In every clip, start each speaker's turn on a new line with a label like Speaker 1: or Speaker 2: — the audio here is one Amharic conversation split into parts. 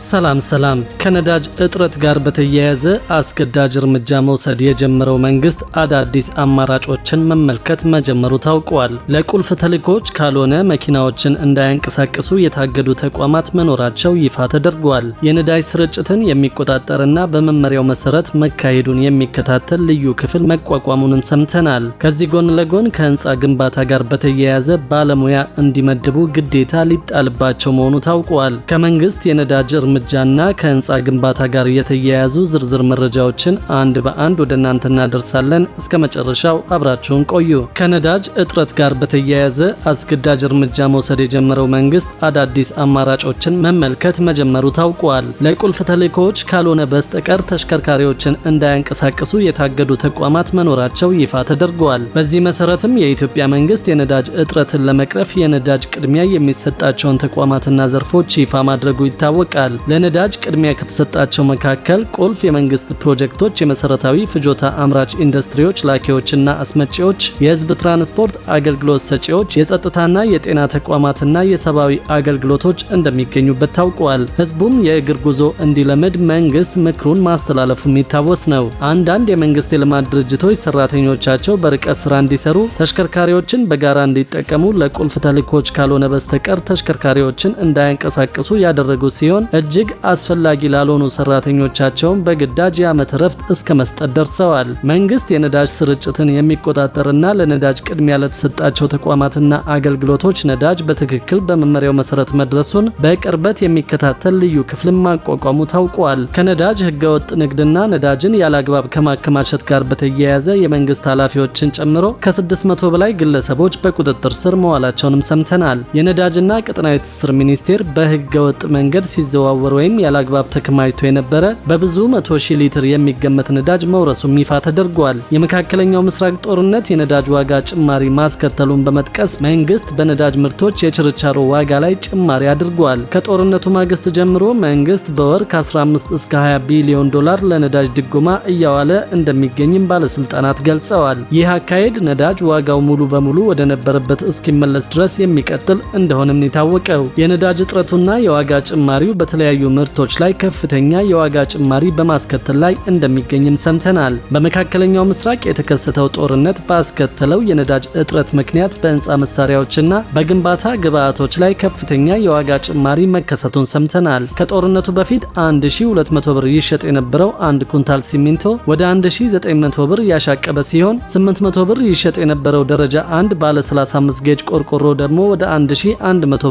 Speaker 1: ሰላም ከነዳጅ እጥረት ጋር በተያያዘ አስገዳጅ እርምጃ መውሰድ የጀመረው መንግስት አዳዲስ አማራጮችን መመልከት መጀመሩ ታውቋል። ለቁልፍ ተልእኮች ካልሆነ መኪናዎችን እንዳያንቀሳቅሱ የታገዱ ተቋማት መኖራቸው ይፋ ተደርጓል። የነዳጅ ስርጭትን የሚቆጣጠርና በመመሪያው መሰረት መካሄዱን የሚከታተል ልዩ ክፍል መቋቋሙንም ሰምተናል። ከዚህ ጎን ለጎን ከህንፃ ግንባታ ጋር በተያያዘ ባለሙያ እንዲመድቡ ግዴታ ሊጣልባቸው መሆኑ ታውቋል። ከመንግስት የነዳጅ እርምጃና ከህንፃ ግንባታ ጋር የተያያዙ ዝርዝር መረጃዎችን አንድ በአንድ ወደ እናንተ እናደርሳለን። እስከ መጨረሻው አብራችሁን ቆዩ። ከነዳጅ እጥረት ጋር በተያያዘ አስገዳጅ እርምጃ መውሰድ የጀመረው መንግስት አዳዲስ አማራጮችን መመልከት መጀመሩ ታውቋል። ለቁልፍ ተልእኮች ካልሆነ በስተቀር ተሽከርካሪዎችን እንዳያንቀሳቅሱ የታገዱ ተቋማት መኖራቸው ይፋ ተደርጓል። በዚህ መሰረትም የኢትዮጵያ መንግስት የነዳጅ እጥረትን ለመቅረፍ የነዳጅ ቅድሚያ የሚሰጣቸውን ተቋማትና ዘርፎች ይፋ ማድረጉ ይታወቃል። ለነዳጅ ቅድሚያ ከተሰጣቸው መካከል ቁልፍ የመንግስት ፕሮጀክቶች የመሰረታዊ ፍጆታ አምራች ኢንዱስትሪዎች ላኪዎችና አስመጪዎች፣ የህዝብ ትራንስፖርት አገልግሎት ሰጪዎች፣ የጸጥታና የጤና ተቋማትና የሰብአዊ አገልግሎቶች እንደሚገኙበት ታውቋል። ህዝቡም የእግር ጉዞ እንዲለምድ መንግስት ምክሩን ማስተላለፉ የሚታወስ ነው። አንዳንድ የመንግስት የልማት ድርጅቶች ሰራተኞቻቸው በርቀት ስራ እንዲሰሩ፣ ተሽከርካሪዎችን በጋራ እንዲጠቀሙ፣ ለቁልፍ ተልእኮች ካልሆነ በስተቀር ተሽከርካሪዎችን እንዳያንቀሳቅሱ ያደረጉ ሲሆን እጅግ አስፈላጊ ላልሆኑ ሰራተኞቻቸውን በግዳጅ የዓመት ረፍት እስከ መስጠት ደርሰዋል። መንግስት የነዳጅ ስርጭትን የሚቆጣጠርና ለነዳጅ ቅድሚያ ለተሰጣቸው ተቋማትና አገልግሎቶች ነዳጅ በትክክል በመመሪያው መሰረት መድረሱን በቅርበት የሚከታተል ልዩ ክፍል ማቋቋሙ ታውቋል። ከነዳጅ ህገወጥ ንግድና ነዳጅን ያለአግባብ ከማከማቸት ጋር በተያያዘ የመንግስት ኃላፊዎችን ጨምሮ ከ600 በላይ ግለሰቦች በቁጥጥር ስር መዋላቸውንም ሰምተናል። የነዳጅና ቀጠናዊ ትስስር ሚኒስቴር በህገወጥ መንገድ ሲዘዋወር ወይም ያለአግባብ ተከማችቶ የነበረ በብዙ 100,000 ሊትር የሚገመት ነዳጅ መውረሱም ይፋ ተደርጓል። የመካከለኛው ምስራቅ ጦርነት የነዳጅ ዋጋ ጭማሪ ማስከተሉን በመጥቀስ መንግስት በነዳጅ ምርቶች የችርቻሮ ዋጋ ላይ ጭማሪ አድርጓል። ከጦርነቱ ማግስት ጀምሮ መንግስት በወር ከ15 እስከ 20 ቢሊዮን ዶላር ለነዳጅ ድጎማ እያዋለ እንደሚገኝም ባለስልጣናት ገልጸዋል። ይህ አካሄድ ነዳጅ ዋጋው ሙሉ በሙሉ ወደ ነበረበት እስኪመለስ ድረስ የሚቀጥል እንደሆነም የታወቀው የነዳጅ እጥረቱና የዋጋ ጭማሪው በተለያዩ ምርቶች ላይ ከፍተኛ የዋጋ ጭማሪ በማስከተል ላይ እንደሚገኝም ሰምተናል። በመካከለኛው ምስራቅ የተከሰተው ጦርነት ባስከተለው የነዳጅ እጥረት ምክንያት በህንፃ መሳሪያዎችና በግንባታ ግብአቶች ላይ ከፍተኛ የዋጋ ጭማሪ መከሰቱን ሰምተናል። ከጦርነቱ በፊት 1200 ብር ይሸጥ የነበረው አንድ ኩንታል ሲሚንቶ ወደ 1900 ብር ያሻቀበ ሲሆን 800 ብር ይሸጥ የነበረው ደረጃ 1 ባለ 35 ጌጅ ቆርቆሮ ደግሞ ወደ 1100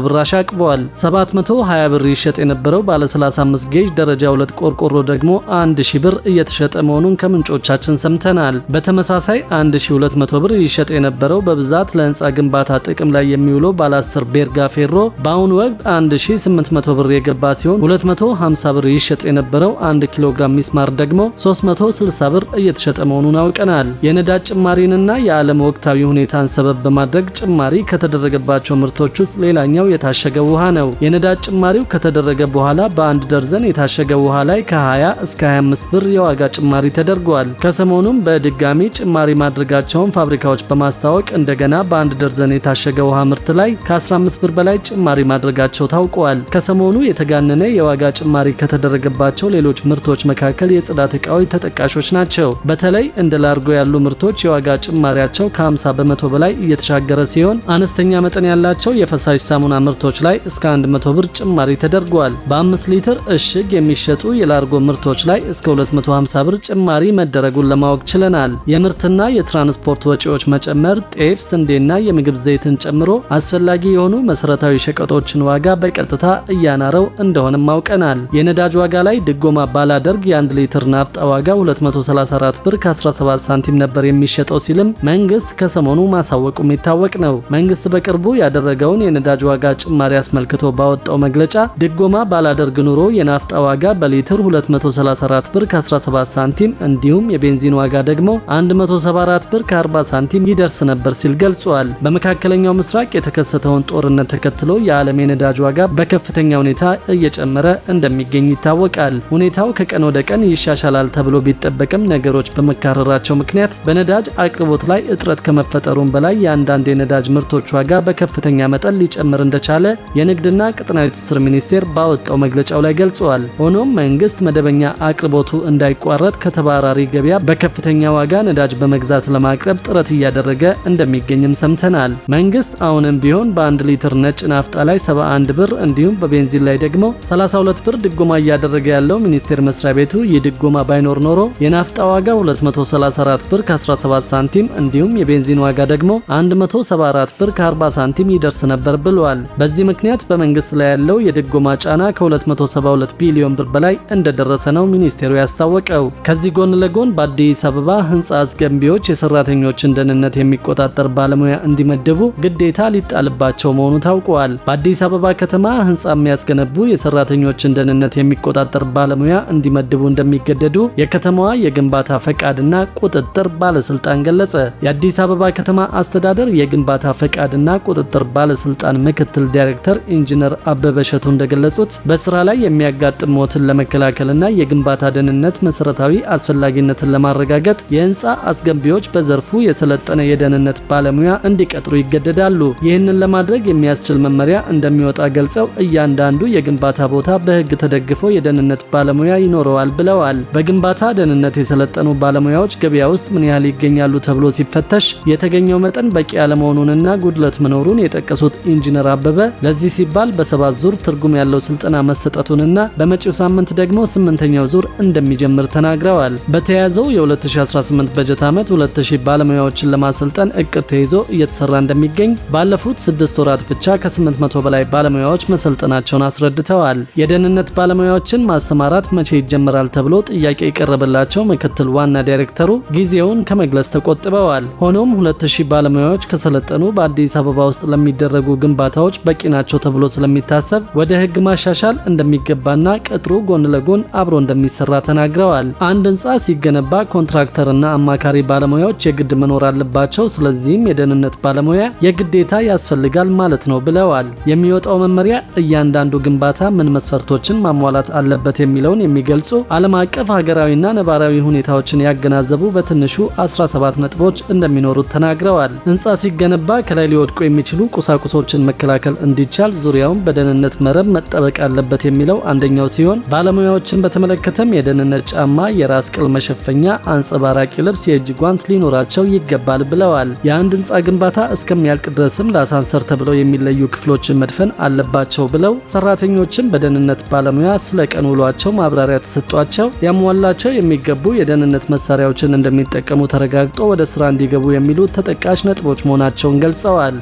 Speaker 1: ብር አሻቅቧል። 720 ብር ይሸጥ የነበረው ባለ 35 ጌጅ ደረጃ 2 ቆርቆሮ ደግሞ 1000 ብር እየተሸጠ መሆኑን ከምንጮቻችን ሰምተናል። በተመሳሳይ 1200 ብር ይሸጥ የነበረው በብዛት ለህንፃ ግንባታ ጥቅም ላይ የሚውለው ባለ 10 ቤርጋ ፌሮ በአሁኑ ወቅት 1800 ብር የገባ ሲሆን 250 ብር ይሸጥ የነበረው 1 ኪሎ ግራም ሚስማር ደግሞ 360 ብር እየተሸጠ መሆኑን አውቀናል። የነዳጅ ጭማሪንና የዓለም ወቅታዊ ሁኔታን ሰበብ በማድረግ ጭማሪ ከተደረገባቸው ምርቶች ውስጥ ሌላኛው የታሸገ ውሃ ነው። የነዳጅ ጭማሪው ከተደረገ በኋላ በአንድ ደርዘን የታሸገ ውሃ ላይ ከ20 እስከ 25 ብር የዋጋ ጭማሪ ተደርጓል። ከሰሞኑም በድጋሚ ጭማሪ ማድረጋቸውን ፋብሪካዎች በማስታወቅ እንደገና በአንድ ደርዘን የታሸገ ውሃ ምርት ላይ ከ15 ብር በላይ ጭማሪ ማድረጋቸው ታውቋል። ከሰሞኑ የተጋነነ የዋጋ ጭማሪ ከተደረገባቸው ሌሎች ምርቶች መካከል የጽዳት ዕቃዎች ተጠቃሾች ናቸው። በተለይ እንደ ላርጎ ያሉ ምርቶች የዋጋ ጭማሪያቸው ከ50 በመቶ በላይ እየተሻገረ ሲሆን አነስተኛ መጠን ያላቸው የፈሳሽ ሳሙና ምርቶች ላይ እስከ 100 ብር ጭማሪ ተደርጓል። በ5 ሊትር እሽግ የሚሸጡ የላርጎ ምርቶች ላይ እስከ 250 ብር ጭማሪ መደረጉን ለማወቅ ችለናል። የምርትና የትራንስፖርት ወጪዎች መጨመር ጤፍ፣ ስንዴና የምግብ ዘይትን ጨምሮ አስፈላጊ የሆኑ መሰረታዊ ሸቀጦችን ዋጋ በቀጥታ እያናረው እንደሆነም አውቀናል። የነዳጅ ዋጋ ላይ ድጎማ ባላደርግ የ1 ሊትር ናፍጣ ዋጋ 234 ብር ከ17 ሳንቲም ነበር የሚሸጠው ሲልም መንግስት ከሰሞኑ ማሳወቁ የሚታወቅ ነው። መንግስት በቅርቡ ያደረገውን የነዳጅ ዋጋ ጭማሪ አስመልክቶ ባወጣው መግለጫ ድጎማ ባላደርግ ኑሮ የናፍጣ ዋጋ በሊትር 234 ብር ከ17 ሳንቲም እንዲሁም የቤንዚን ዋጋ ደግሞ 174 ብር ከ40 ሳንቲም ይደርስ ነበር ሲል ገልጿል። በመካከለኛው ምስራቅ የተከሰተውን ጦርነት ተከትሎ የዓለም የነዳጅ ዋጋ በከፍተኛ ሁኔታ እየጨመረ እንደሚገኝ ይታወቃል። ሁኔታው ከቀን ወደ ቀን ይሻሻላል ተብሎ ቢጠበቅም ነገሮች በመካረራቸው ምክንያት በነዳጅ አቅርቦት ላይ እጥረት ከመፈጠሩም በላይ የአንዳንድ የነዳጅ ምርቶች ዋጋ በከፍተኛ መጠን ሊጨምር እንደቻለ የንግድና ቀጠናዊ ትስስር ሚኒስቴር ባወጣው መግለጫው ላይ ገልጿል። ሆኖም መንግስት መደበኛ አቅርቦቱ እንዳይቋረጥ ከተባራሪ ገበያ በከፍተኛ ዋጋ ነዳጅ በመግዛት ለማቅረብ ጥረት እያደረገ እንደሚገኝም ሰምተናል። መንግስት አሁንም ቢሆን በ1 ሊትር ነጭ ናፍጣ ላይ 71 ብር እንዲሁም በቤንዚን ላይ ደግሞ 32 ብር ድጎማ እያደረገ ያለው ሚኒስቴር መስሪያ ቤቱ ይህ ድጎማ ባይኖር ኖሮ የናፍጣ ዋጋ 234 ብር ከ17 ሳንቲም እንዲሁም የቤንዚን ዋጋ ደግሞ 174 ብር ከ40 ሳንቲም ይደርስ ነበር ብሏል። በዚህ ምክንያት በመንግስት ላይ ያለው የድጎማ ጫና ከ272 ቢሊዮን ብር በላይ እንደደረሰ ነው ሚኒስቴሩ ያስታወቀው። ከዚህ ጎን ለጎን በአዲስ አበባ ህንፃ አስገንቢዎች የሰራተኞችን ደህንነት የሚቆጣጠር ባለሙያ እንዲመደቡ ግዴታ ሊጣልባቸው መሆኑ ታውቋል። በአዲስ አበባ ከተማ ህንፃ የሚያስገነቡ የሰራተኞችን ደህንነት የሚቆጣጠር ባለሙያ እንዲመድቡ እንደሚገደዱ የከተማዋ የግንባታ ፈቃድና ቁጥጥር ባለስልጣን ገለጸ። የአዲስ አበባ ከተማ አስተዳደር የግንባታ ፈቃድና ቁጥጥር ባለስልጣን ምክትል ዳይሬክተር ኢንጂነር አበበ ሸቱ እንደገለጹት በስራ ላይ የሚያጋጥም ሞትን ለመከላከልና የግንባታ ደህንነት መሰረታዊ አስፈላጊነትን ለማረጋገጥ የህንፃ አስገንቢዎች በዘርፉ የሰለጠነ የደህንነት ባለሙያ እንዲቀጥሩ ይገደዳሉ። ይህንን ለማድረግ የሚያስችል መመሪያ እንደሚወጣ ገልጸው እያንዳንዱ የግንባታ ቦታ በህግ ተደግፎ የደህንነት ባለሙያ ይኖረዋል ብለዋል። በግንባታ ደህንነት የሰለጠኑ ባለሙያዎች ገበያ ውስጥ ምን ያህል ይገኛሉ ተብሎ ሲፈተሽ የተገኘው መጠን በቂ ያለመሆኑንና ጉድለት መኖሩን የጠቀሱት ኢንጂነር አበበ ለዚህ ሲባል በ7 ዙር ትርጉም ያለው ስልጠና መሰጠቱንና በመጪው ሳምንት ደግሞ 8ኛው ዙር እንደሚጀምር ተናግረዋል። በተያያዘው የ2018 በጀት ዓመት 2000 ባለሙያዎችን ለማሰልጠን እቅድ ተይዞ እየተሰራ እንደሚገኝ ባለፉት 6 ወራት ብቻ ከ800 በላይ ባለሙያዎች መሰልጠናቸውን አስረድተዋል። የደህንነት ባለሙያዎችን ማሰማራት መቼ ይጀምራል ተብሎ ጥያቄ የቀረበላቸው ምክትል ዋና ዳይሬክተሩ ጊዜውን ከመግለጽ ተቆጥበዋል። ሆኖም 2000 ባለሙያዎች ከሰለጠኑ በአዲስ አበባ ውስጥ ለሚደረጉ ግንባታዎች በቂ ናቸው ተብሎ ስለሚታሰብ ወደ ህግ ማሻሻል እንደሚገባና ቅጥሩ ጎን ለጎን አብሮ እንደሚሰራ ተናግረዋል። አንድ ህንፃ ሲገነባ ኮንትራክተርና አማካሪ ባለሙያዎች የግድ መኖር አለባቸው። ስለዚህም የደህንነት ባለሙያ የግዴታ ያስፈልጋል ማለት ነው ብለዋል። የሚወጣው መመሪያ እያንዳንዱ ግንባታ ምን መስፈርቶችን ማሟላት አለበት የሚለውን የሚገልጹ ዓለም አቀፍ ሀገራዊና ነባራዊ ሁኔታዎችን ያገናዘቡ በትንሹ 17 ነጥቦች እንደሚኖሩት ተናግረዋል። ህንፃ ሲገነባ ከላይ ሊወድቁ የሚችሉ ቁሳቁሶችን መከላከል እንዲቻል ዙሪያውን በደህንነት መረብ መጠበቅ አለበት የሚለው አንደኛው ሲሆን ባለሙያዎችን በተመለከተም የደህንነት ጫማ፣ የራስ ቅል መሸፈኛ፣ አንጸባራቂ ልብስ፣ የእጅ ጓንት ሊኖራቸው ይገባል ብለዋል። የአንድ ህንፃ ግንባታ እስከሚያልቅ ድረስም ለአሳንሰር ተብለው የሚለዩ ክፍሎችን መድፈን አለባቸው ብለው ሰራተኞችን በደህንነት ባለሙያ ስለ ቀን ውሏቸው ማብራሪያ ተሰጧቸው ሊያሟላቸው የሚገቡ የደህንነት መሳሪያዎችን እንደሚጠቀሙ ተረጋግጦ ወደ ስራ እንዲገቡ የሚሉ ተጠቃሽ ነጥቦች መሆናቸውን ገልጸዋል።